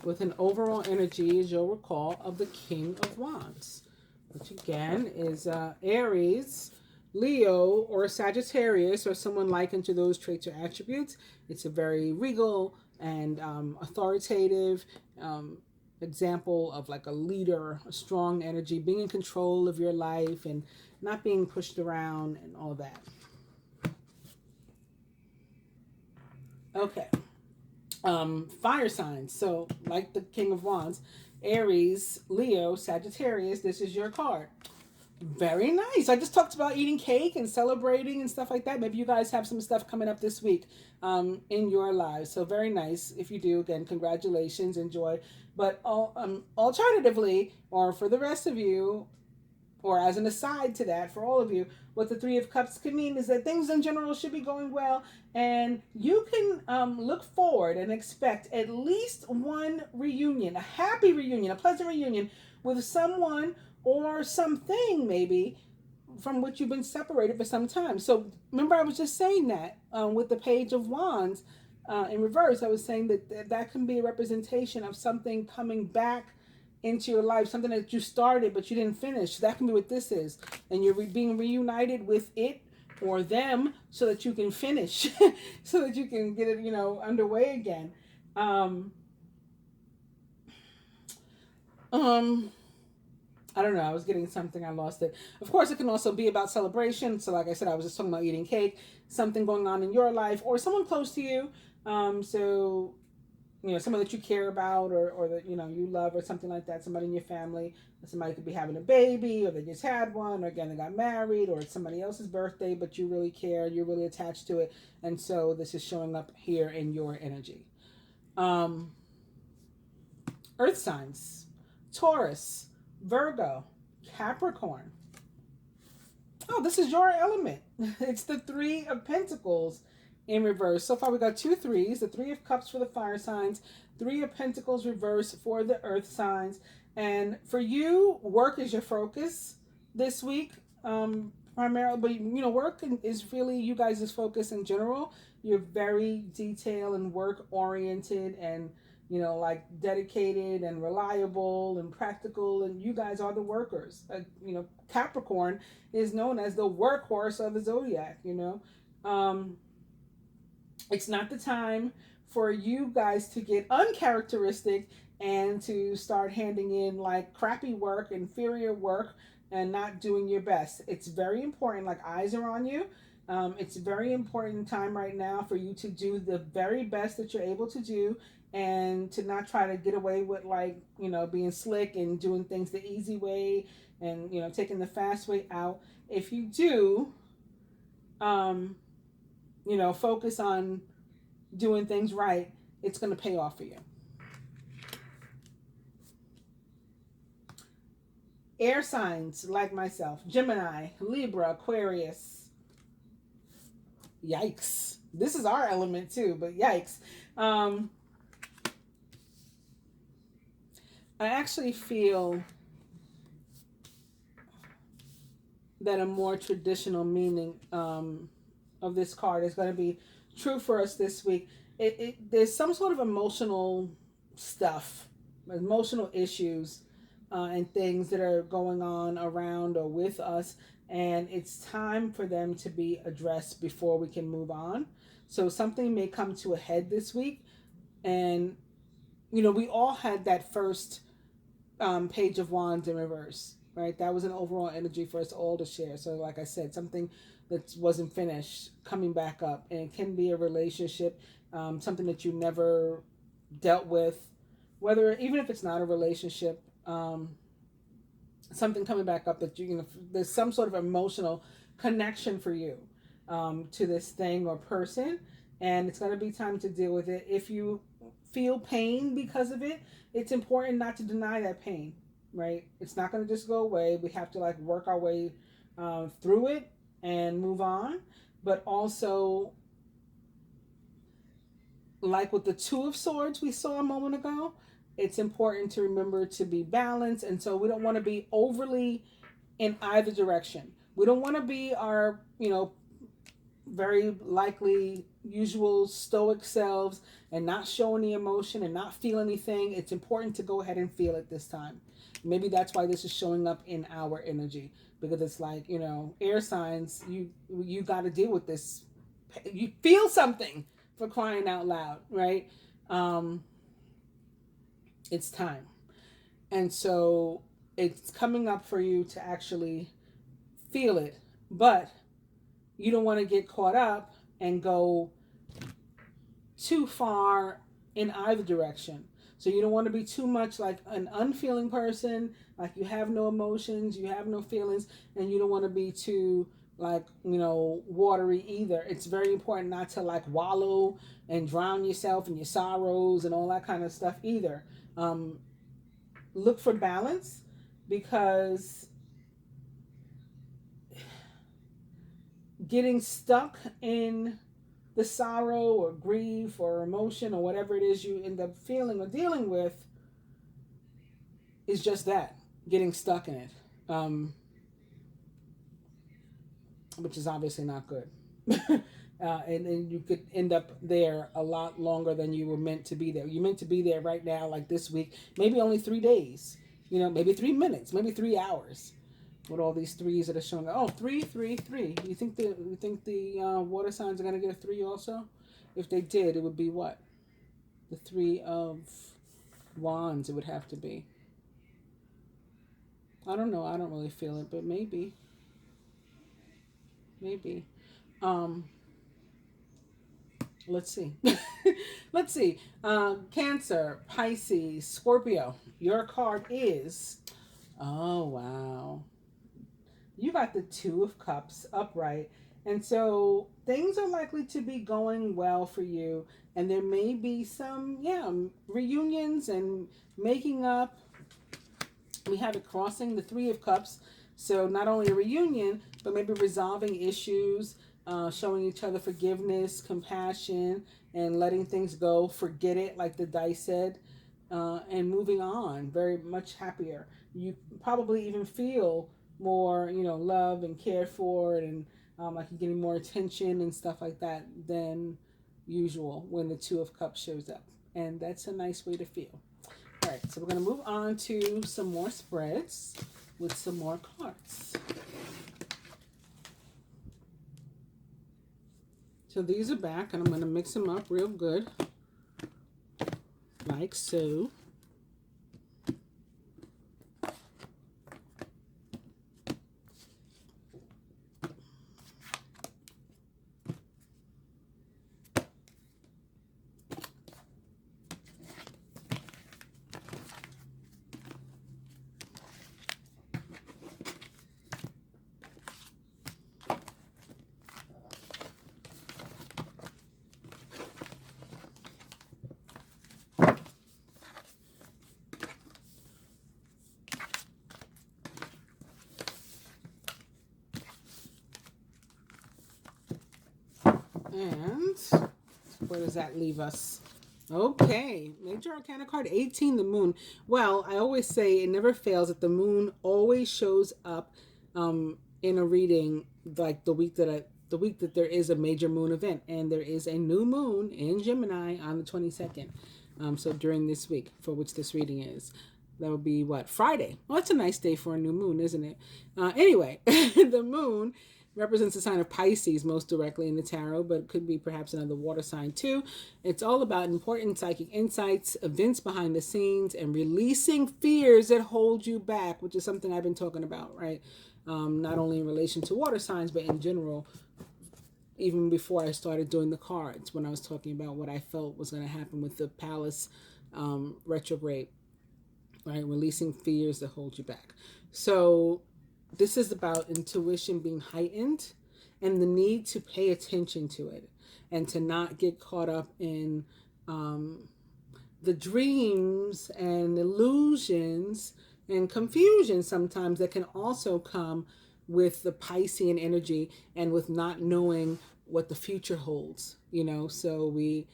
With an overall energy, as you'll recall, of the King of Wands, which again is Aries, Leo, or Sagittarius, or someone likened to those traits or attributes. It's a very regal and authoritative example of like a leader, a strong energy, being in control of your life and not being pushed around and all that. Okay. Fire signs. So like the King of Wands, Aries, Leo, Sagittarius, this is your card. Very nice. I just talked about eating cake and celebrating and stuff like that. Maybe you guys have some stuff coming up this week in your lives. So very nice. If you do, again, congratulations, enjoy. But alternatively, or for the rest of you, or as an aside to that, for all of you, what the Three of Cups could mean is that things in general should be going well, and you can look forward and expect at least one reunion, a happy reunion, a pleasant reunion with someone or something maybe from which you've been separated for some time. So remember I was just saying that with the Page of Wands in reverse, I was saying that that can be a representation of something coming back into your life, something that you started but you didn't finish. That can be what this is, and you're being reunited with it or them so that you can finish, so that you can get it, you know, underway again. I don't know. I was getting something. I lost it. Of course, it can also be about celebration. So like I said, I was just talking about eating cake, something going on in your life or someone close to you. So, you know, someone that you care about or that, you know, you love or something like that. Somebody in your family. Somebody could be having a baby or they just had one or again, they got married or it's somebody else's birthday, but you really care. You're really attached to it. And so this is showing up here in your energy. Earth signs. Taurus, Virgo, Capricorn. Oh, this is your element. It's the Three of Pentacles in reverse. So far we got 2 threes, the Three of Cups for the fire signs, Three of Pentacles reverse for the earth signs. And for you, work is your focus this week, primarily. But, you know, work is really you guys' focus in general. You're very detail and work oriented and, you know, like dedicated and reliable and practical, and you guys are the workers. You know, Capricorn is known as the workhorse of the zodiac, you know. It's not the time for you guys to get uncharacteristic and to start handing in like crappy work, inferior work, and not doing your best. It's very important, like eyes are on you. It's a very important time right now for you to do the very best that you're able to do and to not try to get away with, like, being slick and doing things the easy way and, taking the fast way out. If you do, focus on doing things right, it's going to pay off for you. Air signs like myself, Gemini, Libra, Aquarius. Yikes. This is our element too, but yikes. I actually feel that a more traditional meaning of this card is going to be true for us this week. There's some sort of emotional stuff, emotional issues, and things that are going on around or with us, and it's time for them to be addressed before we can move on. So something may come to a head this week, and we all had that first Page of Wands in reverse, right? That was an overall energy for us all to share. So like I said, something that wasn't finished coming back up, and it can be a relationship, something that you never dealt with, whether, even if it's not a relationship, something coming back up that there's some sort of emotional connection for you to this thing or person, and it's going to be time to deal with it. If you feel pain because of it, it's important not to deny that pain, right? It's not going to just go away. We have to work our way through it and move on. But also, like with the Two of Swords we saw a moment ago, it's important to remember to be balanced. And so we don't want to be overly in either direction. We don't want to be our, very likely usual stoic selves and not show any emotion and not feel anything. It's important to go ahead and feel it this time. Maybe that's why this is showing up in our energy, because it's like, air signs, you got to deal with this. You feel something, for crying out loud, right? It's time. And so it's coming up for you to actually feel it, but you don't want to get caught up and go too far in either direction. So you don't want to be too much like an unfeeling person, like you have no emotions, you have no feelings, and you don't want to be too watery either. It's very important not to wallow and drown yourself in your sorrows and all that kind of stuff either. Look for balance, because getting stuck in the sorrow or grief or emotion or whatever it is you end up feeling or dealing with is just that, getting stuck in it, which is obviously not good. And you could end up there a lot longer than you were meant to be there. You're meant to be there right now, like this week, maybe only 3 days, maybe 3 minutes, maybe 3 hours. With all these threes that are showing, 3, 3, 3. You think the water signs are gonna get a 3 also? If they did, it would be what? The 3 of Wands. It would have to be. I don't know. I don't really feel it, but maybe. Let's see. Let's see. Cancer, Pisces, Scorpio. Your card is. Oh wow. You got the 2 of Cups upright. And so things are likely to be going well for you. And there may be some, reunions and making up. We have it crossing the 3 of Cups. So not only a reunion, but maybe resolving issues, showing each other forgiveness, compassion, and letting things go. Forget it, like the dice said, and moving on. Very much happier. You probably even feel more, love and cared for, and like you're getting more attention and stuff like that than usual when the 2 of Cups shows up. And that's a nice way to feel. All right, so we're going to move on to some more spreads with some more cards. So these are back, and I'm going to mix them up real good, like so. And where does that leave us? Okay, Major Arcana card 18, the moon. Well, I always say it never fails that the moon always shows up in a reading like the week that there is a major moon event, and there is a new moon in Gemini on the 22nd. So during this week, for which this reading is, that would be what, Friday. Well, that's a nice day for a new moon, isn't it? Anyway, the moon represents the sign of Pisces most directly in the tarot, but it could be perhaps another water sign too. It's all about important psychic insights, events behind the scenes, and releasing fears that hold you back, which is something I've been talking about, right? Not only in relation to water signs, but in general, even before I started doing the cards, when I was talking about what I felt was going to happen with the Pallas retrograde, right? Releasing fears that hold you back. So this is about intuition being heightened and the need to pay attention to it and to not get caught up in the dreams and illusions and confusion sometimes that can also come with the Piscean energy and with not knowing what the future holds, you know. So we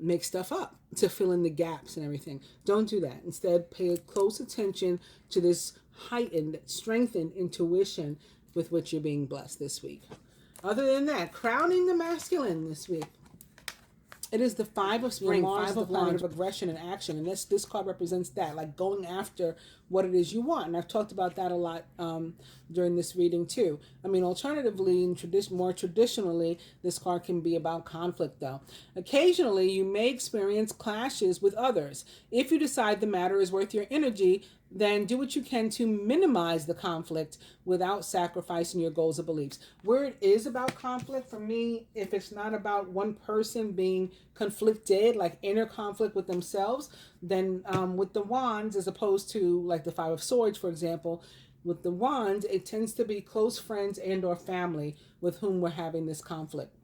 make stuff up to fill in the gaps and everything. Don't do that. Instead, pay close attention to this heightened, strengthened intuition with which you're being blessed this week. Other than that, crowning the masculine this week. It is the Five of Spring, Five of Wands, of aggression and action. And this card represents that, like going after what it is you want. And I've talked about that a lot during this reading too. I mean, alternatively, more traditionally, this card can be about conflict though. Occasionally, you may experience clashes with others. If you decide the matter is worth your energy, then do what you can to minimize the conflict without sacrificing your goals or beliefs. Where it is about conflict, for me, if it's not about one person being conflicted, like inner conflict with themselves, then with the wands, as opposed to like the Five of Swords, for example, with the wands, it tends to be close friends and or family with whom we're having this conflict.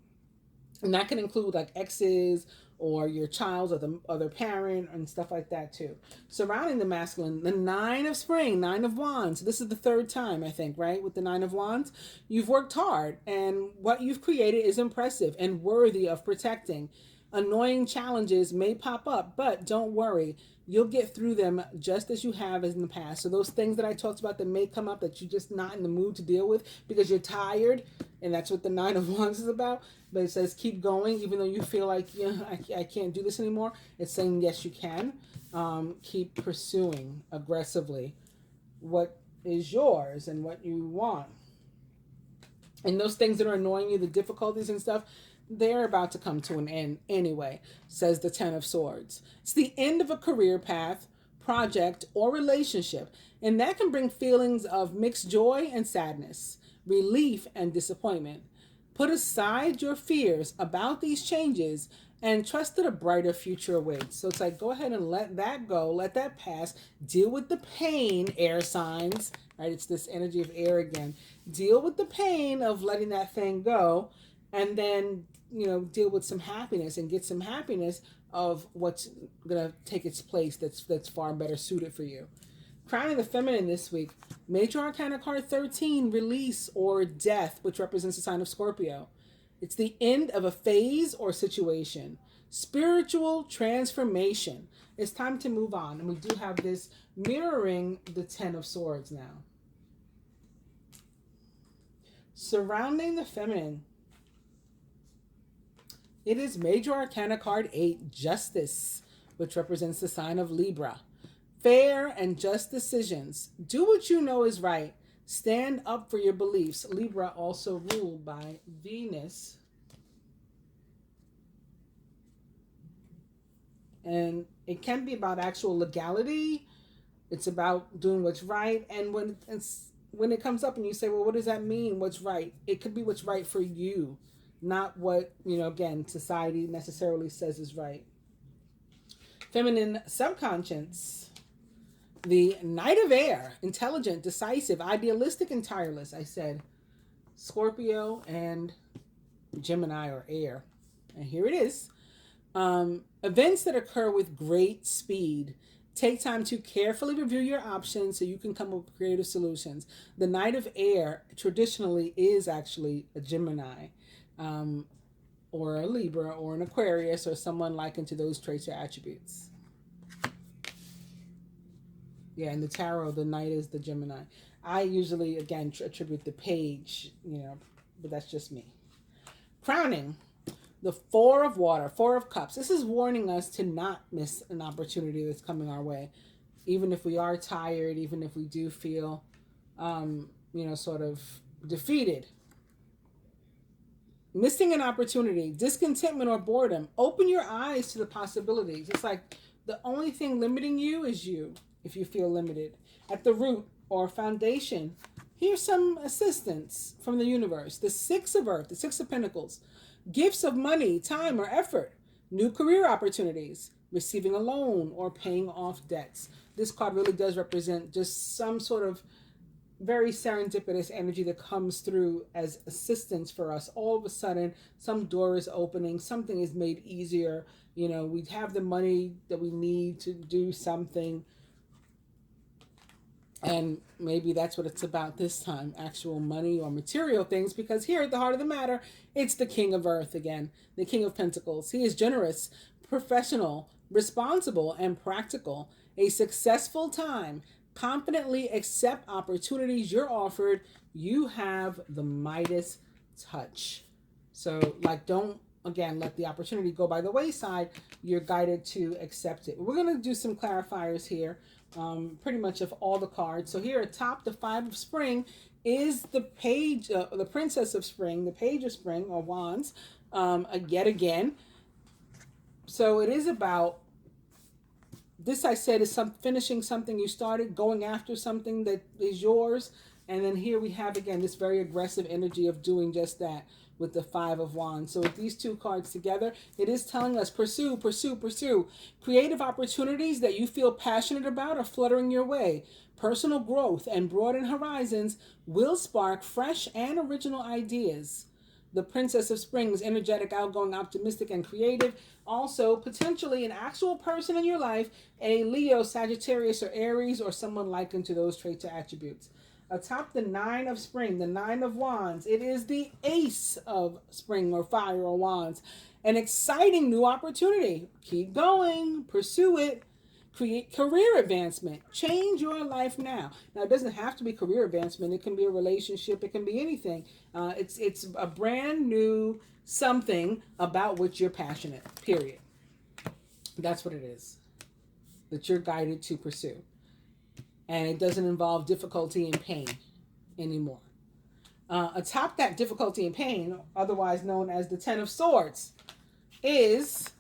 And that can include like exes or your child or the other parent and stuff like that too. Surrounding the masculine, the Nine of Spring, Nine of Wands. This is the third time, I think, right? With the Nine of Wands, you've worked hard and what you've created is impressive and worthy of protecting. Annoying challenges may pop up, but don't worry. You'll get through them just as you have in the past. So those things that I talked about that may come up that you're just not in the mood to deal with because you're tired, and that's what the Nine of Wands is about. But it says keep going, even though you feel like, yeah, I can't do this anymore. It's saying yes, you can. Keep pursuing aggressively what is yours and what you want. And those things that are annoying you, the difficulties and stuff, they're about to come to an end anyway, says the Ten of Swords. It's the end of a career path, project, or relationship, and that can bring feelings of mixed joy and sadness, relief and disappointment. Put aside your fears about these changes and trust that a brighter future awaits. So it's like, go ahead and let that go, let that pass, deal with the pain, air signs, right? It's this energy of air again. Deal with the pain of letting that thing go, and then, you know, deal with some happiness and get some happiness of what's going to take its place that's far better suited for you. Crowning the feminine this week, Major Arcana card 13, release or death, which represents the sign of Scorpio. It's the end of a phase or situation. Spiritual transformation. It's time to move on. And we do have this mirroring the Ten of Swords now. Surrounding the feminine, it is Major Arcana card 8, Justice, which represents the sign of Libra. Fair and just decisions. Do what you know is right. Stand up for your beliefs. Libra also ruled by Venus. And it can be about actual legality. It's about doing what's right. And when it comes up and you say, well, what does that mean? What's right? It could be what's right for you, not what, again, society necessarily says is right. Feminine subconscious. The Knight of Air, intelligent, decisive, idealistic, and tireless. I said Scorpio and Gemini or air. And here it is. Events that occur with great speed. Take time to carefully review your options so you can come up with creative solutions. The Knight of Air traditionally is actually a Gemini. or a Libra or an Aquarius or someone likened to those traits or attributes. Yeah, in the tarot, the Knight is the Gemini. I usually, again, attribute the page, but that's just me. Crowning, the Four of Water, Four of Cups. This is warning us to not miss an opportunity that's coming our way. Even if we are tired, even if we do feel, sort of defeated. Missing an opportunity, discontentment or boredom. Open your eyes to the possibilities. It's like the only thing limiting you is you, if you feel limited. At the root or foundation, here's some assistance from the universe. The Six of Earth, the Six of Pentacles. Gifts of money, time, or effort. New career opportunities. Receiving a loan or paying off debts. This card really does represent just some sort of very serendipitous energy that comes through as assistance for us. All of a sudden, some door is opening, something is made easier. We have the money that we need to do something. And maybe that's what it's about this time, actual money or material things, because here at the heart of the matter, it's the King of Earth again, the King of Pentacles. He is generous, professional, responsible, and practical. A successful time. Confidently accept opportunities you're offered. You have the Midas touch. So, don't, again, let the opportunity go by the wayside. You're guided to accept it. We're going to do some clarifiers here, pretty much of all the cards. So here atop the Five of Spring is the page, the Princess of Spring, the Page of Spring, or Wands, yet again. So it is about, this I said is finishing something you started, going after something that is yours. And then here we have, again, this very aggressive energy of doing just that with the Five of Wands. So with these two cards together, it is telling us pursue, pursue, pursue. Creative opportunities that you feel passionate about are fluttering your way. Personal growth and broaden horizons will spark fresh and original ideas. The Princess of Spring is energetic, outgoing, optimistic, and creative. Also, potentially an actual person in your life, a Leo, Sagittarius, or Aries, or someone likened to those traits or attributes. Atop the Nine of Spring, the Nine of Wands, it is the Ace of Spring or Fire or Wands. An exciting new opportunity. Keep going. Pursue it. Create career advancement. Change your life now. Now, it doesn't have to be career advancement. It can be a relationship. It can be anything. It's a brand new something about which you're passionate, period. That's what it is that you're guided to pursue. And it doesn't involve difficulty and pain anymore. Atop that difficulty and pain, otherwise known as the Ten of Swords, is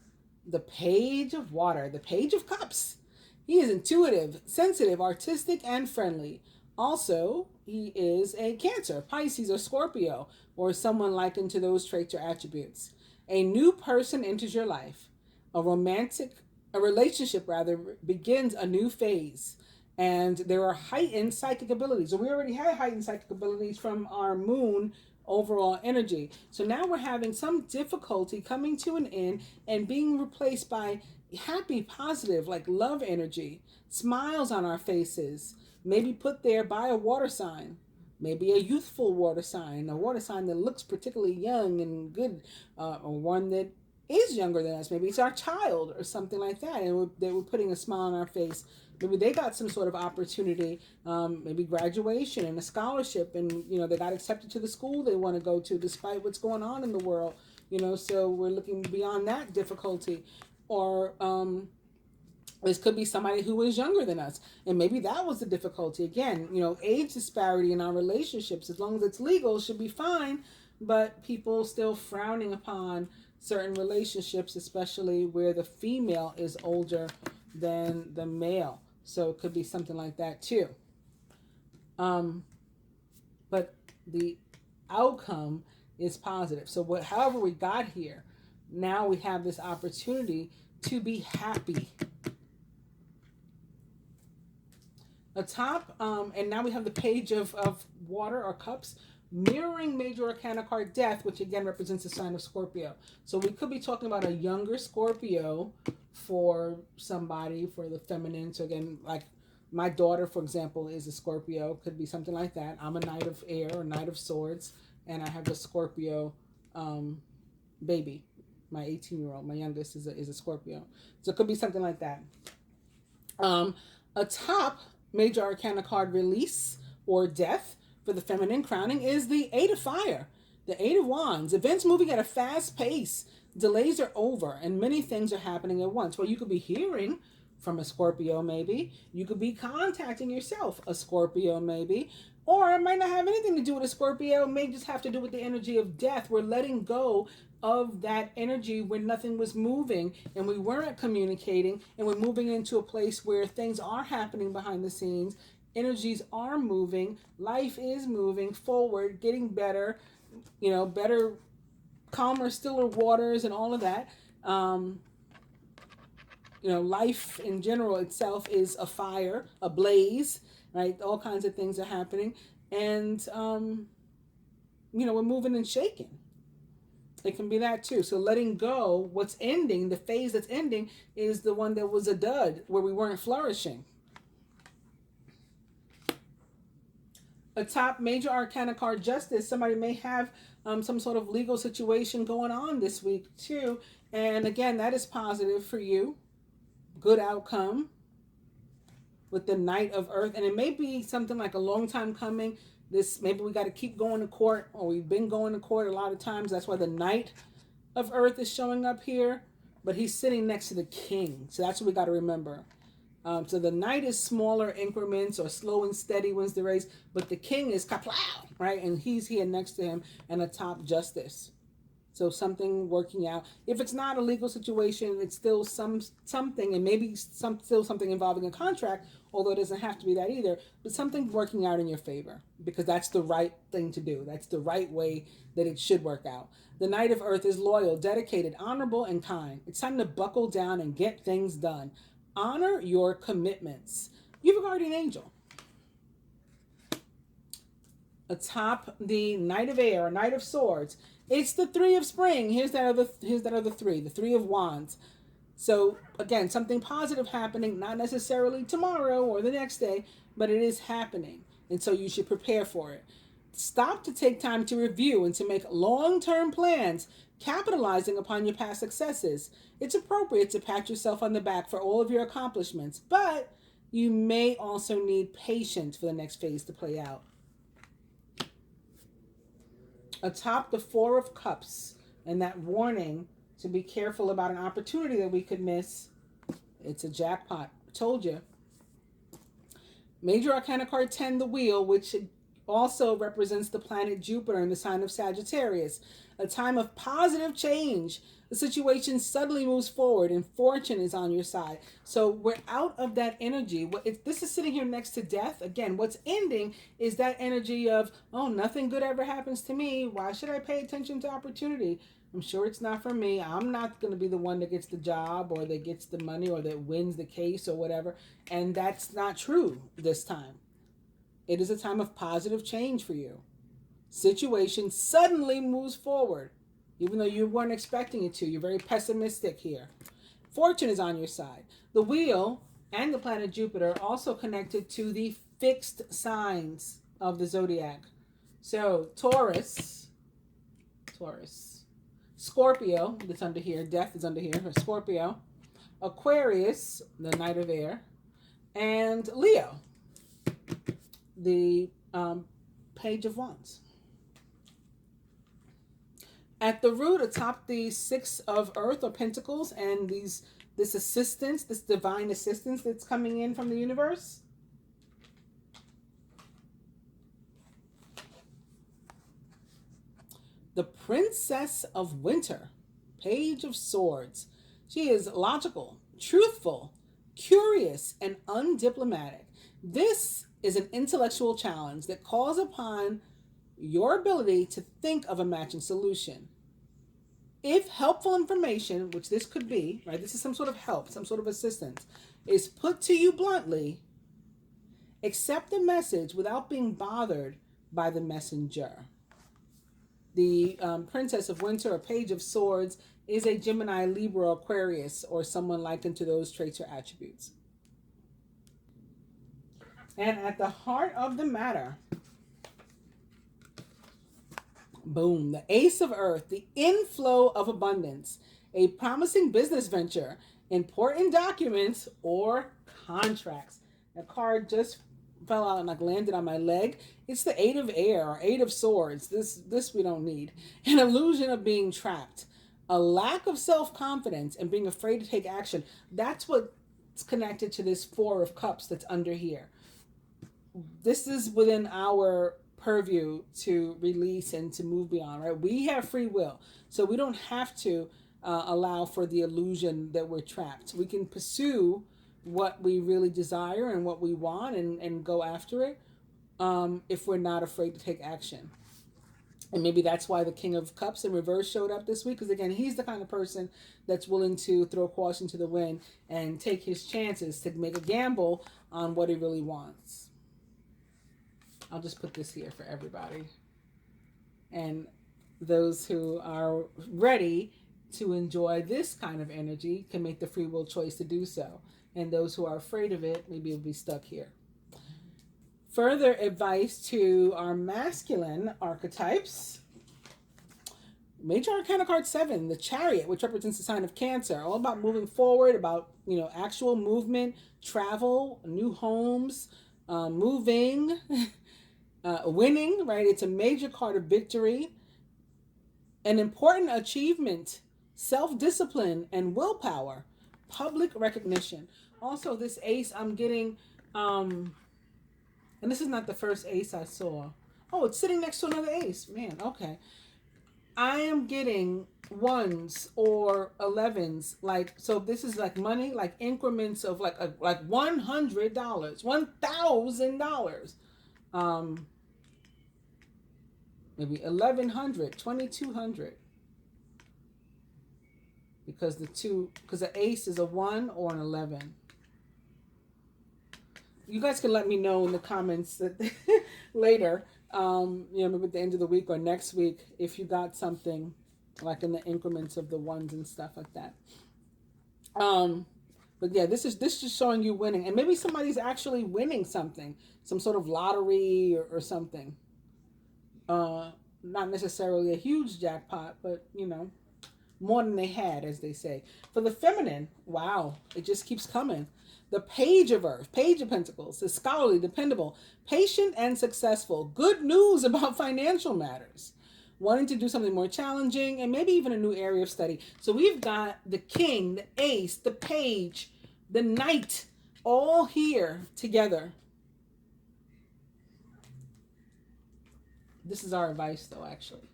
the Page of Water, the Page of Cups. He is intuitive, sensitive, artistic, and friendly. Also, he is a Cancer, Pisces, or Scorpio, or someone likened to those traits or attributes. A new person enters your life. A relationship begins a new phase. And there are heightened psychic abilities. So we already had heightened psychic abilities from our moon overall energy. So now we're having some difficulty coming to an end and being replaced by happy, positive, like love energy, smiles on our faces, maybe put there by a water sign, maybe a youthful water sign, a water sign that looks particularly young and good, or one that is younger than us. Maybe it's our child or something like that, and they were putting a smile on our face. Maybe they got some sort of opportunity, maybe graduation and a scholarship, and they got accepted to the school they want to go to despite what's going on in the world. So we're looking beyond that difficulty. Or this could be somebody who is younger than us, and maybe that was the difficulty. Again, age disparity in our relationships, as long as it's legal, should be fine, but people still frowning upon certain relationships, especially where the female is older than the male. So it could be something like that too. But the outcome is positive. So however we got here, now we have this opportunity to be happy. Atop, and now we have the Page of Water or Cups, mirroring Major Arcana card Death, which again represents the sign of Scorpio. So we could be talking about a younger Scorpio for somebody, for the feminine. So again, like my daughter, for example, is a Scorpio. Could be something like that. I'm a Knight of Air or Knight of Swords, and I have a Scorpio baby. My 18-year-old, my youngest, is a Scorpio. So it could be something like that. A top major arcana card, release or death, for the feminine crowning is the Eight of Fire, the Eight of Wands. Events moving at a fast pace. Delays are over and many things are happening at once. Well, you could be hearing from a Scorpio, maybe. You could be contacting yourself, a Scorpio, maybe. Or it might not have anything to do with a Scorpio. It may just have to do with the energy of death. We're letting go of that energy when nothing was moving and we weren't communicating, and we're moving into a place where things are happening behind the scenes. Energies are moving. Life is moving forward, getting better, better, calmer, stiller waters and all of that. Life in general itself is a fire, a blaze, right? All kinds of things are happening. And, we're moving and shaking. It can be that too. So letting go, what's ending, the phase that's ending, is the one that was a dud, where we weren't flourishing. A top major arcana card, Justice. Somebody may have some sort of legal situation going on this week too. And again, that is positive for you. Good outcome with the Knight of Earth. And it may be something like a long time coming. Maybe we got to keep going to court, or we've been going to court a lot of times. That's why the Knight of Earth is showing up here. But he's sitting next to the King. So that's what we got to remember. So the Knight is smaller increments or slow and steady wins the race. But the King is kaplow, right? And he's here next to him, and a top Justice. So something working out. If it's not a legal situation, it's still something, and maybe still something involving a contract, although it doesn't have to be that either, but something working out in your favor, because that's the right thing to do. That's the right way that it should work out. The Knight of Earth is loyal, dedicated, honorable, and kind. It's time to buckle down and get things done. Honor your commitments. You have a guardian angel. Atop the Knight of Air, or Knight of Swords, it's the Three of Spring. Here's that other three, the Three of Wands. So again, something positive happening, not necessarily tomorrow or the next day, but it is happening. And so you should prepare for it. Stop to take time to review and to make long-term plans, capitalizing upon your past successes. It's appropriate to pat yourself on the back for all of your accomplishments, but you may also need patience for the next phase to play out. Atop the Four of Cups, and that warning to be careful about an opportunity that we could miss. It's a jackpot. I told you. Major Arcana card 10, the Wheel, which also represents the planet Jupiter in the sign of Sagittarius. A time of positive change. The situation suddenly moves forward and fortune is on your side. So we're out of that energy. This is sitting here next to death. Again, what's ending is that energy of, oh, nothing good ever happens to me. Why should I pay attention to opportunity? I'm sure it's not for me. I'm not going to be the one that gets the job or that gets the money or that wins the case or whatever. And that's not true this time. It is a time of positive change for you. Situation suddenly moves forward, even though you weren't expecting it to. You're very pessimistic here. Fortune is on your side. The Wheel and the planet Jupiter are also connected to the fixed signs of the zodiac. So Taurus, Scorpio, that's under here, Death is under here, Scorpio, Aquarius, the Knight of Air, and Leo, the Page of Wands. At the root, atop the Six of Earth or Pentacles, and this assistance, this divine assistance that's coming in from the universe, the Princess of Winter, Page of Swords. She is logical, truthful, curious, and undiplomatic. This is an intellectual challenge that calls upon your ability to think of a matching solution. If helpful information, which this could be, right, this is some sort of help, some sort of assistance, is put to you bluntly, accept the message without being bothered by the messenger. The Princess of Winter, or Page of Swords, is a Gemini, Libra, Aquarius, or someone likened to those traits or attributes. And at the heart of the matter, Boom. The Ace of Earth, the inflow of abundance, a promising business venture, important documents, or contracts. The card just fell out and like landed on my leg. It's the Eight of Air or Eight of Swords. This we don't need. An illusion of being trapped. A lack of self-confidence and being afraid to take action. That's what's connected to this Four of Cups that's under here. This is within our purview to release and to move beyond, right? We have free will. So we don't have to allow for the illusion that we're trapped. We can pursue what we really desire and what we want and go after it if we're not afraid to take action. And maybe that's why the King of Cups in reverse showed up this week, because again, he's the kind of person that's willing to throw caution to the wind and take his chances to make a gamble on what he really wants. I'll just put this here for everybody. And those who are ready to enjoy this kind of energy can make the free will choice to do so. And those who are afraid of it, maybe will be stuck here. Further advice to our masculine archetypes. Major Arcana card 7, the Chariot, which represents the sign of Cancer. All about moving forward, about, actual movement, travel, new homes, moving, winning, right? It's a major card of victory, an important achievement, self-discipline, and willpower, public recognition. Also, this ace, I'm getting, and this is not the first ace I saw. Oh, it's sitting next to another ace. Man, okay. I am getting 1s or 11s. So this is like money, like increments of like $100, $1,000. Maybe $1,100, $2,200. Because the ace is a 1 or an 11. You guys can let me know in the comments that later, maybe at the end of the week or next week, if you got something like in the increments of the 1s and stuff like that. But yeah, this is just showing you winning, and maybe somebody's actually winning something, some sort of lottery or something. Not necessarily a huge jackpot, but more than they had, as they say. For the feminine, wow, it just keeps coming. The Page of Earth, Page of Pentacles, is scholarly, dependable, patient, and successful. Good news about financial matters. Wanting to do something more challenging, and maybe even a new area of study. So we've got the King, the Ace, the Page, the Knight, all here together. This is our advice, though, actually.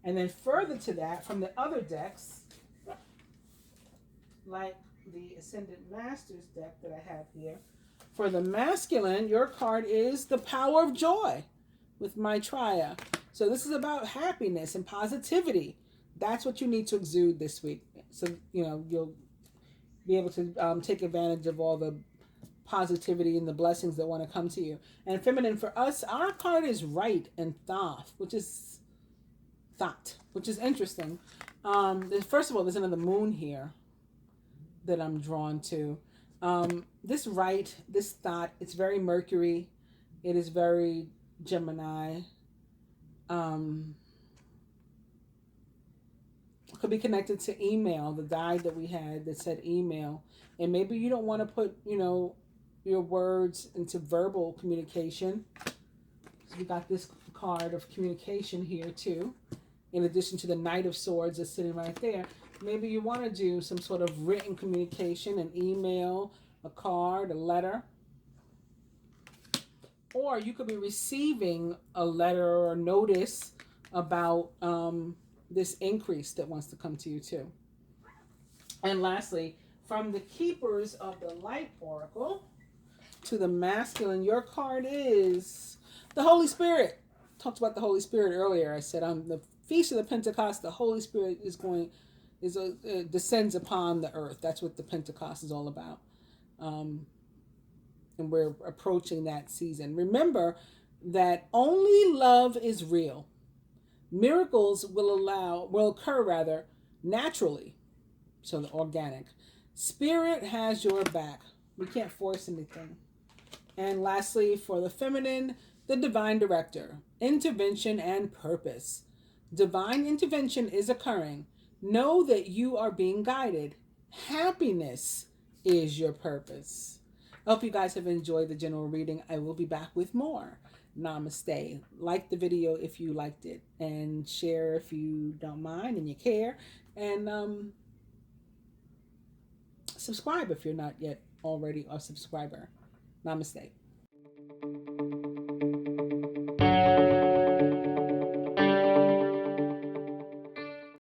And then further to that, from the other decks, like the Ascendant Masters deck that I have here. For the masculine, your card is the Power of Joy with Maitreya. So this is about happiness and positivity. That's what you need to exude this week. So, you'll be able to take advantage of all the positivity and the blessings that want to come to you. And feminine, for us, our card is Right and Thought, which is interesting. First of all, there's another moon here that I'm drawn to. This right, this thought, it's very Mercury. It is very Gemini. Could be connected to email, the guide that we had that said email. And maybe you don't want to put, your words into verbal communication. So we got this card of communication here too. In addition to the Knight of Swords that's sitting right there. Maybe you want to do some sort of written communication, an email, a card, a letter. Or you could be receiving a letter or a notice about this increase that wants to come to you too. And lastly, from the Keepers of the Light Oracle to the masculine, your card is the Holy Spirit. Talked about the Holy Spirit earlier. I said on the Feast of the Pentecost, the Holy Spirit descends upon the earth. That's what the Pentecost is all about. And we're approaching that season. Remember that only love is real. Miracles will occur naturally. So the organic. Spirit has your back. We can't force anything. And lastly, for the feminine, The divine director, intervention and purpose. Divine intervention is occurring. Know that you are being guided. Happiness is your purpose. I hope you guys have enjoyed the general reading. I will be back with more. Namaste. Like the video if you liked it, and share if you don't mind and you care, and subscribe if you're not yet already a subscriber. Namaste.